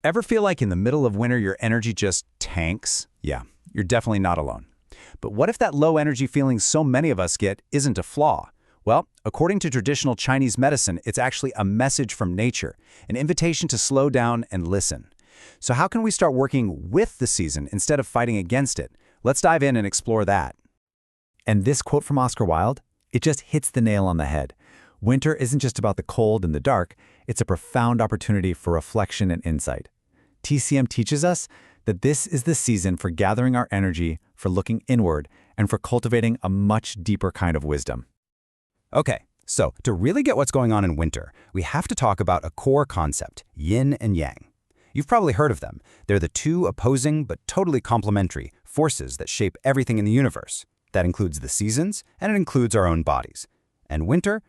Ever feel like in the middle of winter your energy just tanks? Yeah, you're definitely not alone. But what if that low energy feeling so many of us get isn't a flaw? Well, according to traditional Chinese medicine, it's actually a message from nature, an invitation to slow down and listen. So how can we start working with the season instead of fighting against it? Let's dive in and explore that. And this quote from Oscar Wilde, it just hits the nail on the head. Winter isn't just about the cold and the dark, it's a profound opportunity for reflection and insight. TCM teaches us that this is the season for gathering our energy, for looking inward, and for cultivating a much deeper kind of wisdom. Okay, so to really get what's going on in winter, we have to talk about a core concept, yin and yang. You've probably heard of them. They're the two opposing but totally complementary forces that shape everything in the universe. That includes the seasons, and it includes our own bodies. And winter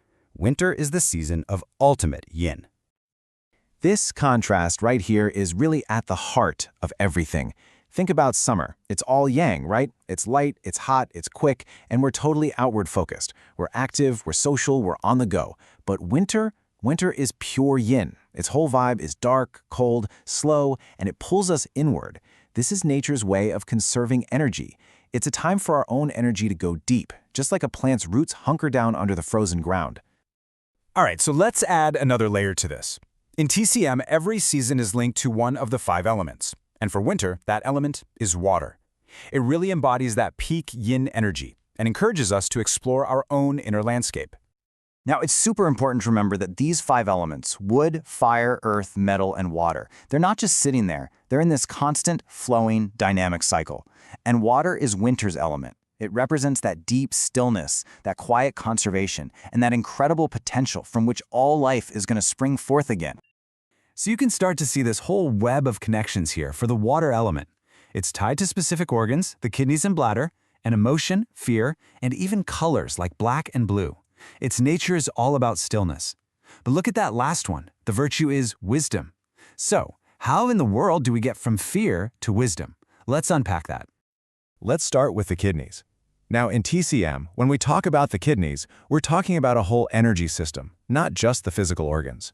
is the season of ultimate yin. This contrast right here is really at the heart of everything. Think about summer. It's all yang, right? It's light, it's hot, it's quick, and we're totally outward focused. We're active, we're social, we're on the go. But winter is pure yin. Its whole vibe is dark, cold, slow, and it pulls us inward. This is nature's way of conserving energy. It's a time for our own energy to go deep, just like a plant's roots hunker down under the frozen ground. All right, so let's add another layer to this. In TCM, every season is linked to one of the 5 elements. And for winter, that element is water. It really embodies that peak yin energy and encourages us to explore our own inner landscape. Now, it's super important to remember that these 5 elements, wood, fire, earth, metal, and water, they're not just sitting there. They're in this constant, flowing, dynamic cycle. And water is winter's element. It represents that deep stillness, that quiet conservation, and that incredible potential from which all life is going to spring forth again. So you can start to see this whole web of connections here for the water element. It's tied to specific organs, the kidneys and bladder, and emotion, fear, and even colors like black and blue. Its nature is all about stillness. But look at that last one. The virtue is wisdom. So, how in the world do we get from fear to wisdom? Let's unpack that. Let's start with the kidneys. Now, in TCM, when we talk about the kidneys, we're talking about a whole energy system, not just the physical organs.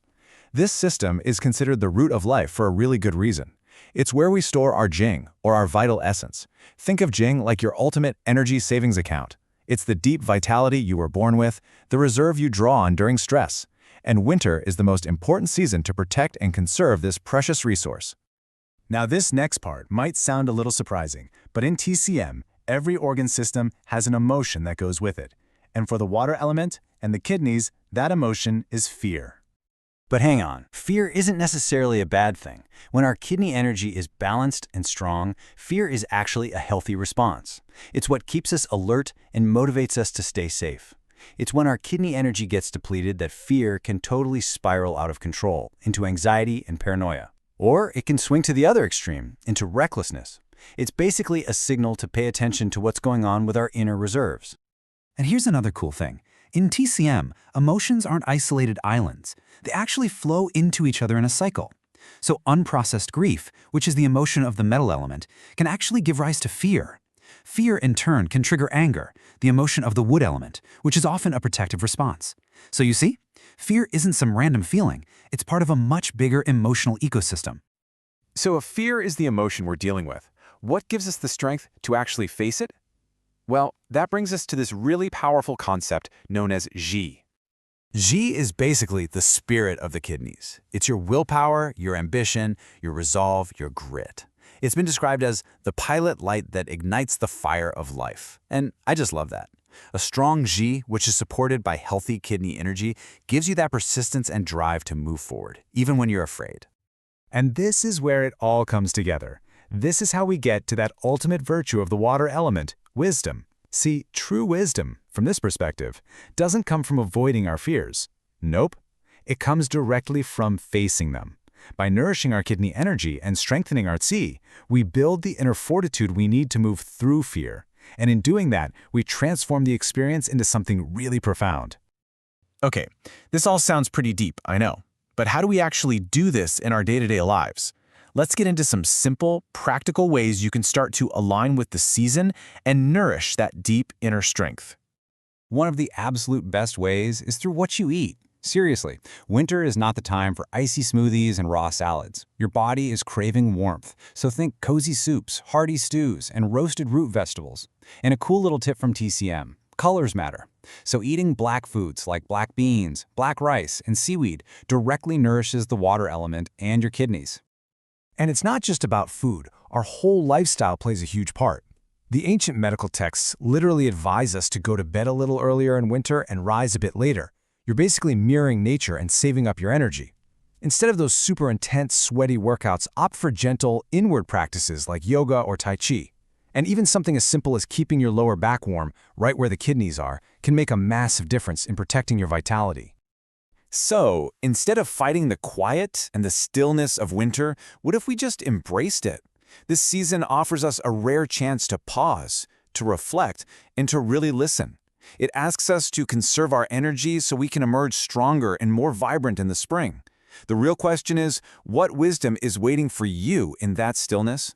This system is considered the root of life for a really good reason. It's where we store our Jing, or our vital essence. Think of Jing like your ultimate energy savings account. It's the deep vitality you were born with, the reserve you draw on during stress. And winter is the most important season to protect and conserve this precious resource. Now, this next part might sound a little surprising, but in TCM, every organ system has an emotion that goes with it. And for the water element and the kidneys, that emotion is fear. But hang on, fear isn't necessarily a bad thing. When our kidney energy is balanced and strong, fear is actually a healthy response. It's what keeps us alert and motivates us to stay safe. It's when our kidney energy gets depleted that fear can totally spiral out of control into anxiety and paranoia. Or it can swing to the other extreme, into recklessness. It's basically a signal to pay attention to what's going on with our inner reserves. And here's another cool thing. In TCM, emotions aren't isolated islands. They actually flow into each other in a cycle. So unprocessed grief, which is the emotion of the metal element, can actually give rise to fear. Fear, in turn, can trigger anger, the emotion of the wood element, which is often a protective response. So you see, fear isn't some random feeling. It's part of a much bigger emotional ecosystem. So if fear is the emotion we're dealing with, what gives us the strength to actually face it? Well, that brings us to this really powerful concept known as Ji. Ji is basically the spirit of the kidneys. It's your willpower, your ambition, your resolve, your grit. It's been described as the pilot light that ignites the fire of life. And I just love that. A strong Ji, which is supported by healthy kidney energy, gives you that persistence and drive to move forward, even when you're afraid. And this is where it all comes together. This is how we get to that ultimate virtue of the water element, wisdom. See, true wisdom, from this perspective, doesn't come from avoiding our fears. Nope. It comes directly from facing them. By nourishing our kidney energy and strengthening our qi, we build the inner fortitude we need to move through fear. And in doing that, we transform the experience into something really profound. Okay, this all sounds pretty deep, I know. But how do we actually do this in our day-to-day lives? Let's get into some simple, practical ways you can start to align with the season and nourish that deep inner strength. One of the absolute best ways is through what you eat. Seriously, winter is not the time for icy smoothies and raw salads. Your body is craving warmth, so think cozy soups, hearty stews, and roasted root vegetables. And a cool little tip from TCM, colors matter. So eating black foods like black beans, black rice, and seaweed directly nourishes the water element and your kidneys. And it's not just about food. Our whole lifestyle plays a huge part. The ancient medical texts literally advise us to go to bed a little earlier in winter and rise a bit later. You're basically mirroring nature and saving up your energy. Instead of those super intense, sweaty workouts, opt for gentle, inward practices like yoga or tai chi. And even something as simple as keeping your lower back warm, right where the kidneys are, can make a massive difference in protecting your vitality. So, instead of fighting the quiet and the stillness of winter, what if we just embraced it? This season offers us a rare chance to pause, to reflect, and to really listen. It asks us to conserve our energy so we can emerge stronger and more vibrant in the spring. The real question is, what wisdom is waiting for you in that stillness?